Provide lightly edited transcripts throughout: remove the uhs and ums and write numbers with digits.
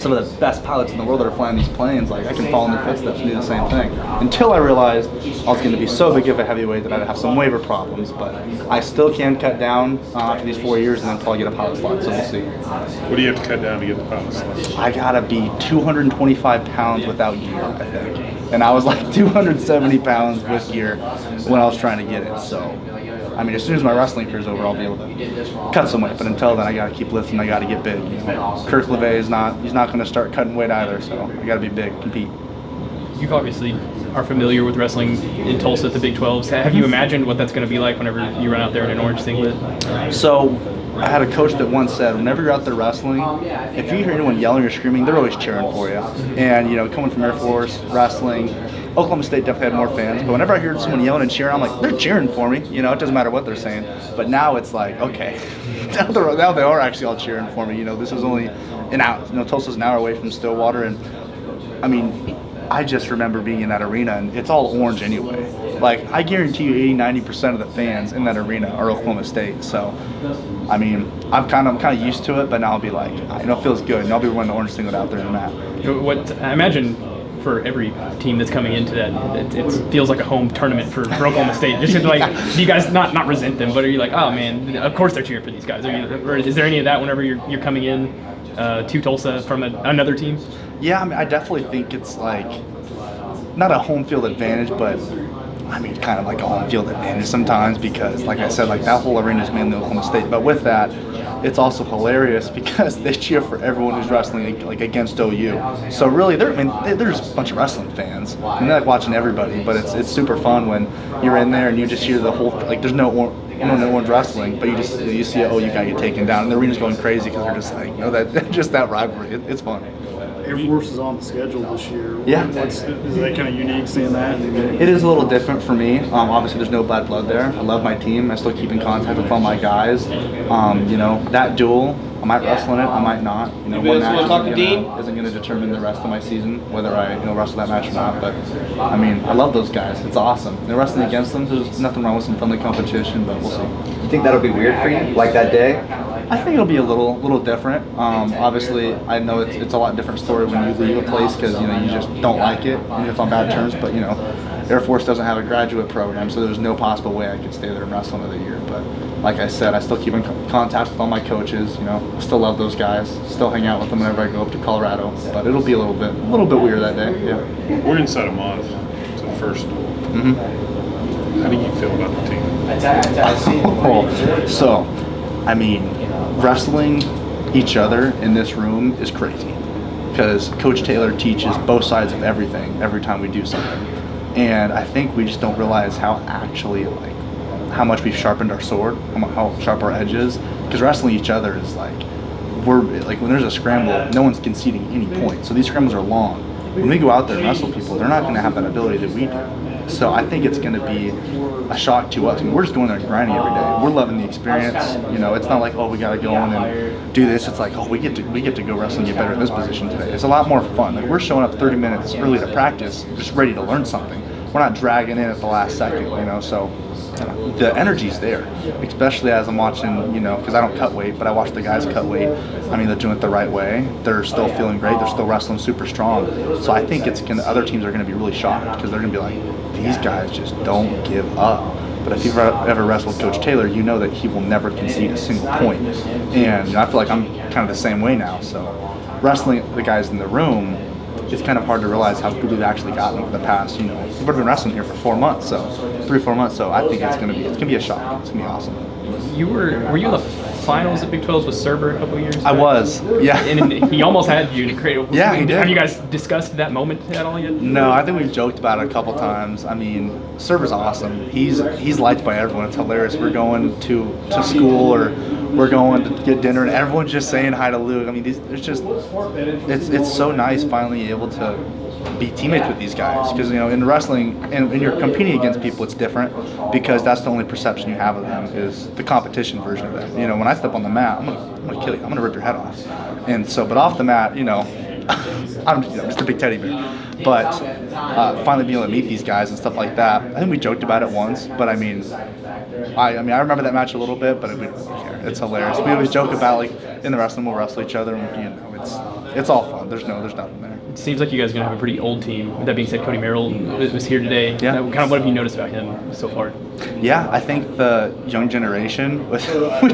some of the best pilots in the world that are flying these planes, like I can follow in their footsteps and do the same thing. Until I realized I was going to be so big of a heavyweight that I'd have some waiver problems, but I still can cut down after these 4 years and then probably get a pilot slot, so we'll see. What do you have to cut down to get the pilot slot? I gotta be 225 pounds without gear, I think. And I was like 270 pounds with gear when I was trying to get it, so. I mean, as soon as my wrestling career's over, I'll be able to cut some weight. But until then, I got to keep lifting. I got to get big. You know? Kirk LeVay he's not going to start cutting weight either. So I got to be big, compete. You obviously are familiar with wrestling in Tulsa at the Big 12s. Have you imagined what that's going to be like whenever you run out there in an orange singlet? So I had a coach that once said, whenever you're out there wrestling, if you hear anyone yelling or screaming, they're always cheering for you. And, you know, coming from Air Force, wrestling, Oklahoma State definitely had more fans, but whenever I hear someone yelling and cheering, I'm like, they're cheering for me. You know, it doesn't matter what they're saying. But now it's like, okay, now they are actually all cheering for me. You know, this is only an hour. You know, Tulsa's an hour away from Stillwater, and I mean, I just remember being in that arena, and it's all orange anyway. Like, I guarantee you 80-90% of the fans in that arena are Oklahoma State. So, I mean, I'm kind of used to it, but now I'll be like, you know, it feels good, and I'll be wearing the orange singlet out there in the mat. What I imagine for every team that's coming into that, it feels like a home tournament for Oklahoma State. Just like, do you guys not resent them, but are you like, oh man, of course they're cheering for these guys? Or is there any of that whenever you're coming in to Tulsa from another team? Yeah, I mean, I definitely think it's like not a home field advantage, but I mean, kind of like a home field advantage sometimes because, like I said, like that whole arena is mainly Oklahoma State. But with that, it's also hilarious because they cheer for everyone who's wrestling like against OU. So really, they're just a bunch of wrestling fans, and they're like watching everybody. But it's super fun when you're in there and you just hear the whole like there's no one's wrestling, but you see an OU guy get taken down, and the arena's going crazy because they're just like, you know, that just that rivalry. It's fun. Air Force is on the schedule this year. Yeah. Is that kind of unique seeing that? It is a little different for me. Obviously, there's no bad blood there. I love my team. I still keep in contact with all my guys. You know, that duel, I might wrestle in it, I might not. You know, one match isn't going to determine the rest of my season, whether I wrestle that match or not. But, I mean, I love those guys. It's awesome. And wrestling against them, there's nothing wrong with some friendly competition, but we'll see. You think that'll be weird for you, like that day? I think it'll be a little different. Obviously, I know it's a lot different story when you leave a place because you just don't like it and it's on bad terms. But Air Force doesn't have a graduate program, so there's no possible way I could stay there and wrestle another year. But like I said, I still keep in contact with all my coaches. Still love those guys. Still hang out with them whenever I go up to Colorado. But it'll be a little bit weird that day. Yeah. We're inside a month to the first. Mm-hmm. How do you feel about the team? So, I mean, wrestling each other in this room is crazy because Coach Taylor teaches both sides of everything every time we do something, and I think we just don't realize how how much we've sharpened our sword, how sharp our edge is, because wrestling each other is we're like when there's a scramble, no one's conceding any point, so these scrambles are long. When we go out there and wrestle people, they're not going to have that ability that we do. So I think it's going to be a shock to us. I mean, we're just going there and grinding every day. We're loving the experience. It's not like, oh, we got to go in and do this. It's like, oh, we get to go wrestle and get better in this position today. It's a lot more fun. Like, we're showing up 30 minutes early to practice, just ready to learn something. We're not dragging in at the last second, so the energy's there, especially as I'm watching, because I don't cut weight, but I watch the guys cut weight. I mean, they're doing it the right way. They're still feeling great. They're still wrestling super strong. So I think other teams are going to be really shocked because they're going to be like, these guys just don't give up. But if you've ever wrestled with Coach Taylor, you know that he will never concede a single point. And I feel like I'm kind of the same way now. So wrestling the guys in the room, it's kind of hard to realize how good we've actually gotten over the past, we've been wrestling here for 4 months, so 3-4 months, so I think it's gonna be a shock. It's gonna be awesome. Were you in the finals at Big 12s with Serber a couple of years back? I was, yeah. And he almost had you in a crate. Yeah, he did. Have you guys discussed that moment at all yet? No, I think we've joked about it a couple times. I mean, Serber's awesome. He's liked by everyone. It's hilarious. We're going to school or we're going to get dinner and everyone's just saying hi to Luke. I mean, it's so nice finally able to be teammates with these guys because in wrestling and when you're competing against people, it's different because that's the only perception you have of them is the competition version of it. When I step on the mat, I'm gonna kill you. I'm gonna rip your head off. And so, but off the mat, I'm just a big teddy bear. But finally being able to meet these guys and stuff like that, I think we joked about it once. But I remember that match a little bit, but it's hilarious. We always joke about in the wrestling we'll wrestle each other, and it's all fun. There's nothing there. It seems like you guys are going to have a pretty old team. With that being said, Cody Merrill was here today. Yeah. Kind of what have you noticed about him so far? Yeah, I think the young generation, which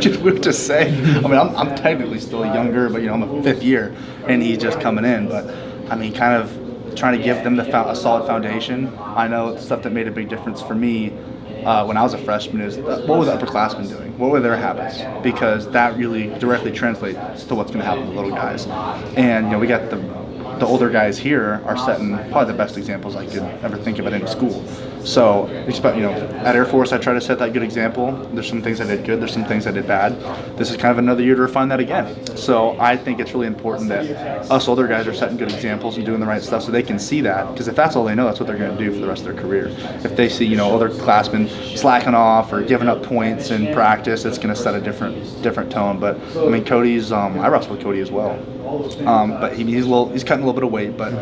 is weird to say. I mean, I'm technically still younger, but I'm a fifth year, and he's just coming in. But I mean, kind of trying to give them a solid foundation. I know stuff that made a big difference for me when I was a freshman is what were the upperclassmen doing? What were their habits? Because that really directly translates to what's going to happen to the little guys. And we got the older guys here are setting probably the best examples I could ever think of at any school. So, at Air Force, I try to set that good example. There's some things I did good. There's some things I did bad. This is kind of another year to refine that again. So I think it's really important that us older guys are setting good examples and doing the right stuff so they can see that. Because if that's all they know, that's what they're going to do for the rest of their career. If they see, other classmen slacking off or giving up points in practice, it's going to set a different tone. But I mean, Cody's. I wrestle with Cody as well. But he's cutting a little bit of weight, but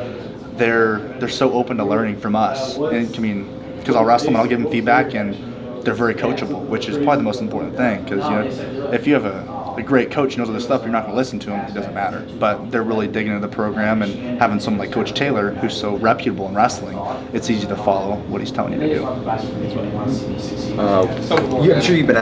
they're so open to learning from us. And I mean, because I'll wrestle them and I'll give them feedback, and they're very coachable, which is probably the most important thing. Because if you have a great coach who knows all this stuff, you're not going to listen to them. It doesn't matter. But they're really digging into the program, and having someone like Coach Taylor, who's so reputable in wrestling, it's easy to follow what he's telling you to do. I'm sure you've been